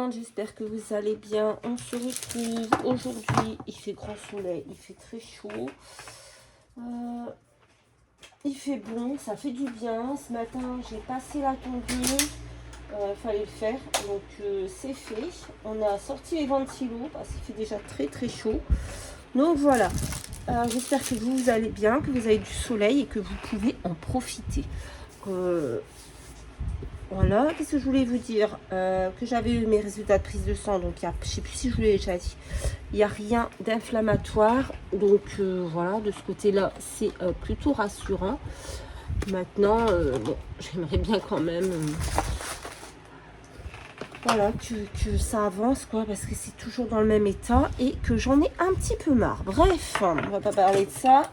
monde, j'espère que vous allez bien. On se retrouve aujourd'hui, il fait grand soleil, il fait très chaud, il fait bon, ça fait du bien. Ce matin j'ai passé la tondeuse, fallait le faire, donc c'est fait. On a sorti les ventilos parce qu'il fait déjà très très chaud, donc voilà. J'espère que vous allez bien, que vous avez du soleil et que vous pouvez en profiter. Voilà, qu'est-ce que je voulais vous dire, que j'avais eu mes résultats de prise de sang, donc je ne sais plus si je vous l'ai déjà dit, il n'y a rien d'inflammatoire, donc voilà, de ce côté-là, c'est plutôt rassurant. Maintenant, bon, j'aimerais bien quand même, voilà, que ça avance, quoi, parce que c'est toujours dans le même état et que j'en ai un petit peu marre. Bref, on va pas parler de ça.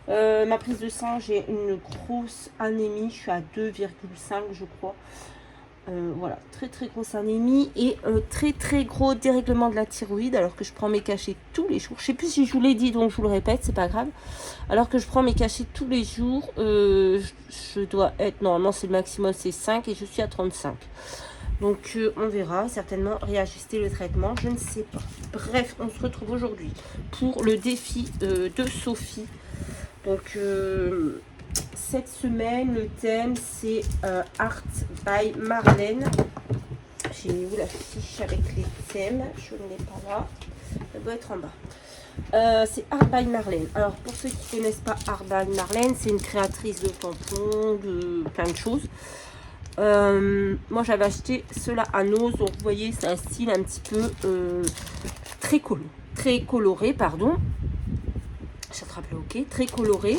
Ma prise de sang, j'ai une grosse anémie, je suis à 2,5 je crois. Voilà, très très grosse anémie et très très gros dérèglement de la thyroïde, alors que je prends mes cachets tous les jours. Je sais plus si je vous l'ai dit, donc je vous le répète, c'est pas grave. Alors que je prends mes cachets tous les jours, je dois être, normalement c'est le maximum, c'est 5 et je suis à 35. Donc on verra, certainement réajuster le traitement, je ne sais pas. Bref, on se retrouve aujourd'hui pour le défi de Sophie. Donc cette semaine, le thème c'est Art by Marlène. J'ai mis où la fiche avec les thèmes? Je ne l'ai pas là. Elle doit être en bas. C'est Art by Marlène. Alors pour ceux qui ne connaissent pas Art by Marlène, c'est une créatrice de tampons, de plein de choses. Moi j'avais acheté cela à Nose, donc vous voyez c'est un style un petit peu très coloré, pardon. J'attrape le ok, très coloré.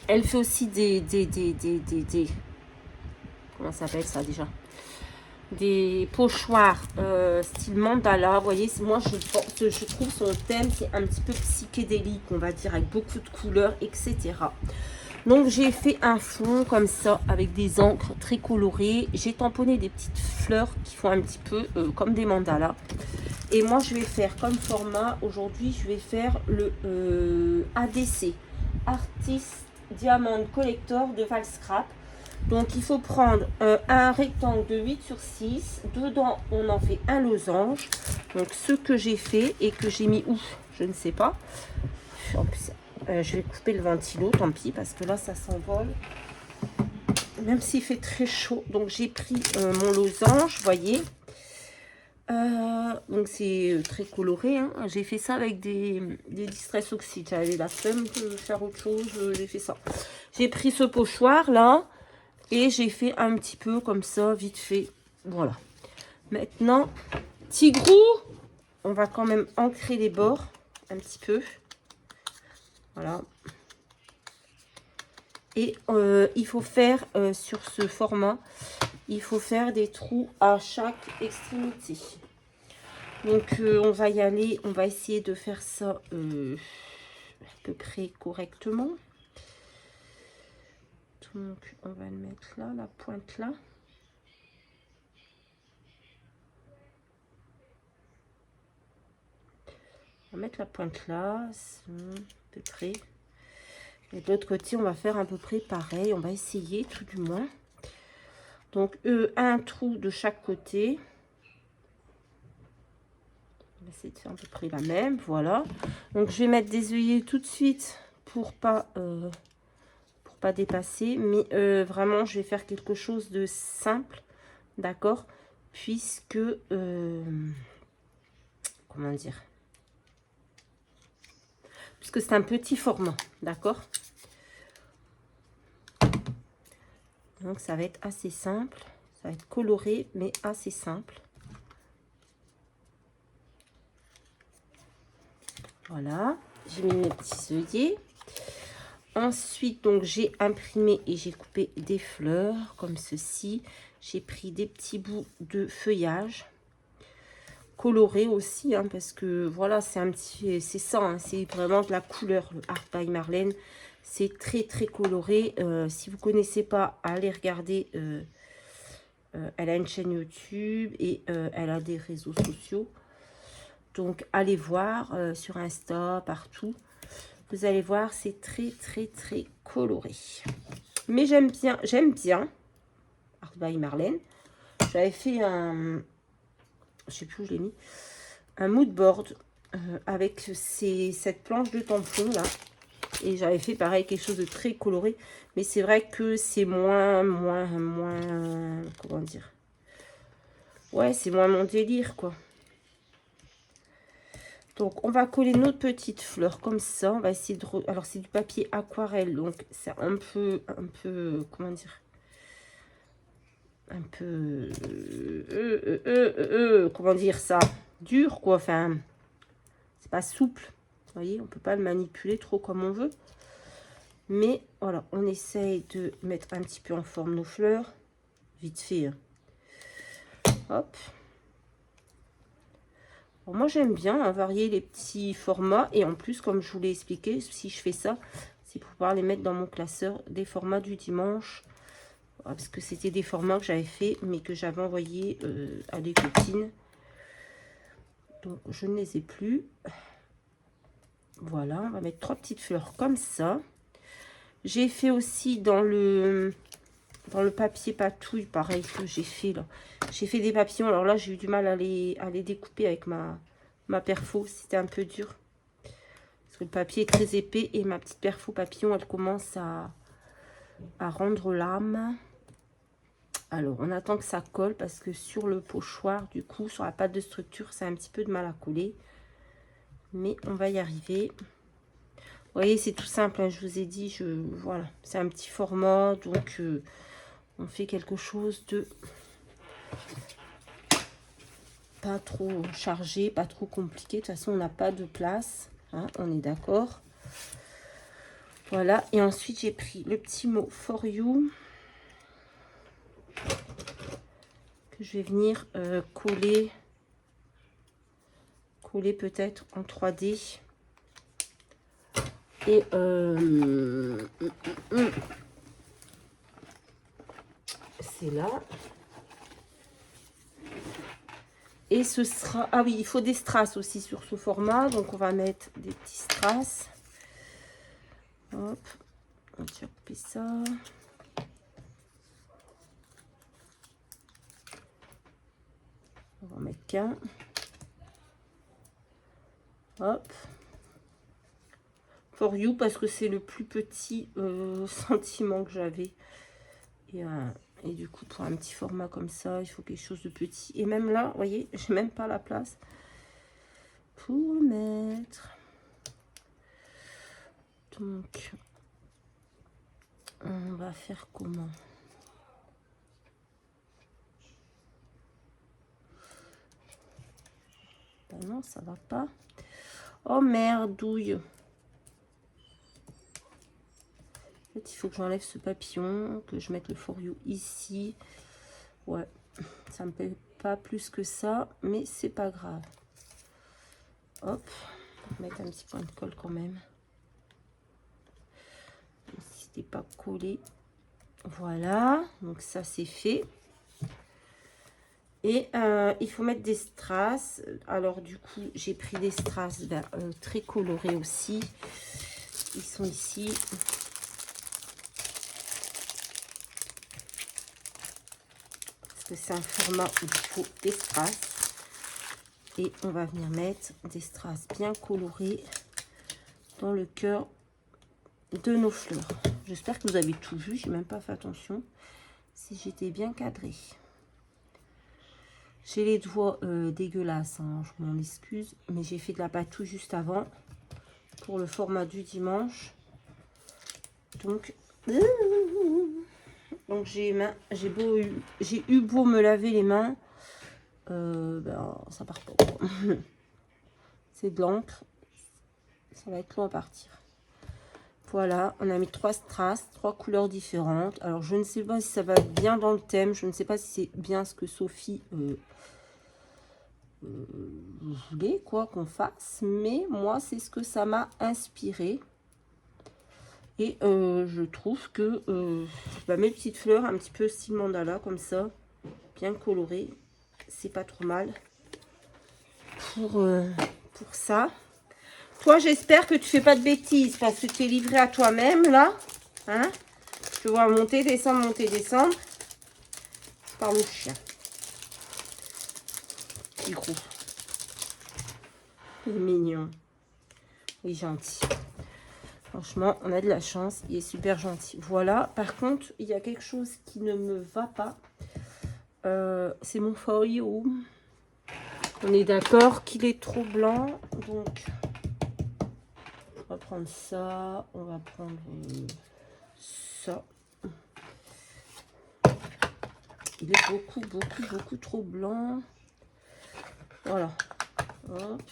Elle fait aussi des comment ça s'appelle ça déjà, des pochoirs style mandala. Vous voyez, moi je trouve son thème c'est un petit peu psychédélique, on va dire, avec beaucoup de couleurs, etc. Donc j'ai fait un fond comme ça avec des encres très colorées. J'ai tamponné des petites fleurs qui font un petit peu comme des mandalas. Et moi je vais faire comme format, aujourd'hui je vais faire le ADC, Artist Diamond Collector de Valscrap. Donc il faut prendre un rectangle de 8 sur 6. Dedans on en fait un losange. Donc ce que j'ai fait et que j'ai mis où, je ne sais pas. En plus, je vais couper le ventilo, tant pis, parce que là ça s'envole. Même s'il fait très chaud. Donc j'ai pris mon losange, vous voyez. Donc c'est très coloré, hein. J'ai fait ça avec des Distress Oxide. J'avais la flemme de faire autre chose, j'ai fait ça. J'ai pris ce pochoir là et j'ai fait un petit peu comme ça, vite fait. Voilà. Maintenant, Tigrou, on va quand même ancrer les bords un petit peu. Voilà. Et il faut faire sur ce format, il faut faire des trous à chaque extrémité. Donc on va y aller, on va essayer de faire ça à peu près correctement. Donc on va le mettre là, la pointe là. On va mettre la pointe là, à peu près. Et de l'autre côté, on va faire à peu près pareil. On va essayer tout du moins. Donc un trou de chaque côté. On va essayer de faire à peu près la même, voilà. Donc je vais mettre des œillets tout de suite pour pas dépasser, mais vraiment je vais faire quelque chose de simple, d'accord, puisque comment dire, puisque c'est un petit format, d'accord. Donc ça va être assez simple, ça va être coloré mais assez simple. Voilà, j'ai mis mes petits œillets. Ensuite, donc j'ai imprimé et j'ai coupé des fleurs comme ceci. J'ai pris des petits bouts de feuillage coloré aussi, hein, parce que voilà, c'est un petit, c'est ça, hein, c'est vraiment de la couleur. Le Art by Marlène, c'est très très coloré. Si vous connaissez pas, allez regarder. Elle a une chaîne YouTube et elle a des réseaux sociaux. Donc allez voir sur Insta, partout. Vous allez voir, c'est très très très coloré. Mais j'aime bien. Art by Marlène. J'avais fait un, je sais plus où je l'ai mis, un mood board avec cette planche de tampon là. Et j'avais fait pareil, quelque chose de très coloré. Mais c'est vrai que c'est moins, comment dire. Ouais, c'est moins mon délire, quoi. Donc, on va coller notre petite fleur comme ça. On va essayer de... Alors, c'est du papier aquarelle. Donc, c'est un peu, comment dire. Un peu... comment dire ça? Dur, quoi. Enfin, c'est pas souple. Vous voyez, on peut pas le manipuler trop comme on veut. Mais, voilà, on essaye de mettre un petit peu en forme nos fleurs. Vite fait, hein. Hop. Bon, moi, j'aime bien varier les petits formats. Et en plus, comme je vous l'ai expliqué, si je fais ça, c'est pour pouvoir les mettre dans mon classeur des formats du dimanche. Parce que c'était des formats que j'avais fait, mais que j'avais envoyé à des copines. Donc, je ne les ai plus. Voilà, on va mettre 3 petites fleurs comme ça. J'ai fait aussi dans le papier patouille, pareil que j'ai fait là. J'ai fait des papillons. Alors là, j'ai eu du mal à les découper avec ma perfo. C'était un peu dur. Parce que le papier est très épais et ma petite perfo papillon, elle commence à rendre l'âme. Alors, on attend que ça colle parce que sur le pochoir, du coup, sur la pâte de structure, c'est un petit peu de mal à coller. Mais on va y arriver. Vous voyez, c'est tout simple, hein, je vous ai dit, voilà, c'est un petit format, donc on fait quelque chose de pas trop chargé, pas trop compliqué. De toute façon, on n'a pas de place, hein, on est d'accord. Voilà, et ensuite, j'ai pris le petit mot For You que je vais venir coller peut-être en 3D. Et c'est là. Et ce sera... Ah oui, il faut des strass aussi sur ce format. Donc, on va mettre des petits strass. Hop. On va couper ça. On va en mettre qu'un. Hop. For You, parce que c'est le plus petit sentiment que j'avais. Et du coup, pour un petit format comme ça, il faut quelque chose de petit. Et même là, vous voyez, j'ai même pas la place pour le mettre. Donc, on va faire comment? Ben non, ça va pas. Oh merdouille. En fait, il faut que j'enlève ce papillon, que je mette le For You ici. Ouais, ça me plaît pas plus que ça, mais c'est pas grave. Hop, on va mettre un petit point de colle quand même. Si c'était pas collé. Voilà, donc ça c'est fait. Et il faut mettre des strass. Alors du coup, j'ai pris des strass très colorés aussi. Ils sont ici. Parce que c'est un format où il faut des strass. Et on va venir mettre des strass bien colorés dans le cœur de nos fleurs. J'espère que vous avez tout vu. J'ai même pas fait attention si j'étais bien cadrée. J'ai les doigts dégueulasses, hein, je m'en excuse, mais j'ai fait de la patouille juste avant pour le format du dimanche. Donc j'ai eu beau me laver les mains, ben, ça part pas. C'est de l'encre, ça va être long à partir. Voilà, on a mis 3 strass, 3 couleurs différentes. Alors je ne sais pas si ça va bien dans le thème, je ne sais pas si c'est bien ce que Sophie voulait quoi qu'on fasse, mais moi c'est ce que ça m'a inspiré. Et je trouve que mes petites fleurs un petit peu style mandala comme ça, bien colorées, c'est pas trop mal pour ça. Toi, j'espère que tu fais pas de bêtises parce que tu es livré à toi-même là, hein. Je vois monter, descendre, monter, descendre. par le chien. Il est gros. Il est mignon. Il est gentil. Franchement, on a de la chance. Il est super gentil. Voilà. Par contre, il y a quelque chose qui ne me va pas. C'est mon Folio. On est d'accord qu'il est trop blanc. Donc, on va prendre ça. On va prendre ça. Il est beaucoup trop blanc. Voilà. Hop.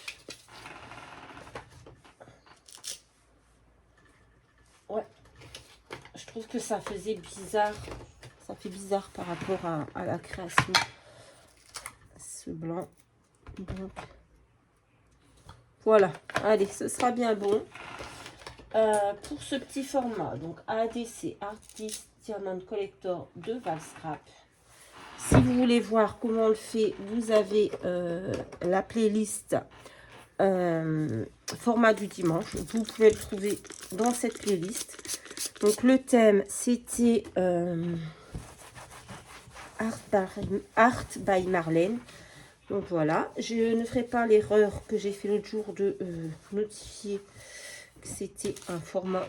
Ouais. Je trouve que ça faisait bizarre. Ça fait bizarre par rapport à la création. Ce blanc. Donc, voilà. Allez, ce sera bien bon. Pour ce petit format, donc ADC Artist Diamond Collector de Valscrap. Si vous voulez voir comment on le fait, vous avez la playlist format du dimanche. Vous pouvez le trouver dans cette playlist. Donc le thème, c'était Art by Marlène. Donc voilà, je ne ferai pas l'erreur que j'ai fait l'autre jour de notifier que c'était un format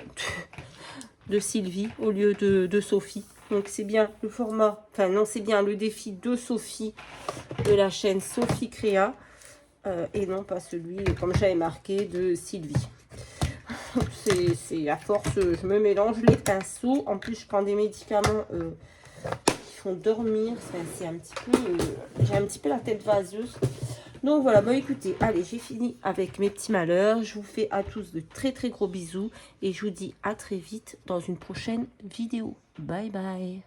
de Sylvie au lieu de Sophie. Donc c'est bien le format, enfin non, c'est bien le défi de Sophie de la chaîne Sophie Créa et non pas celui, comme j'avais marqué, de Sylvie. C'est à force, je me mélange les pinceaux. En plus, je prends des médicaments qui font dormir. C'est un petit peu, j'ai un petit peu la tête vaseuse. Donc voilà, bon écoutez, allez, j'ai fini avec mes petits malheurs. Je vous fais à tous de très gros bisous et je vous dis à très vite dans une prochaine vidéo. Bye bye.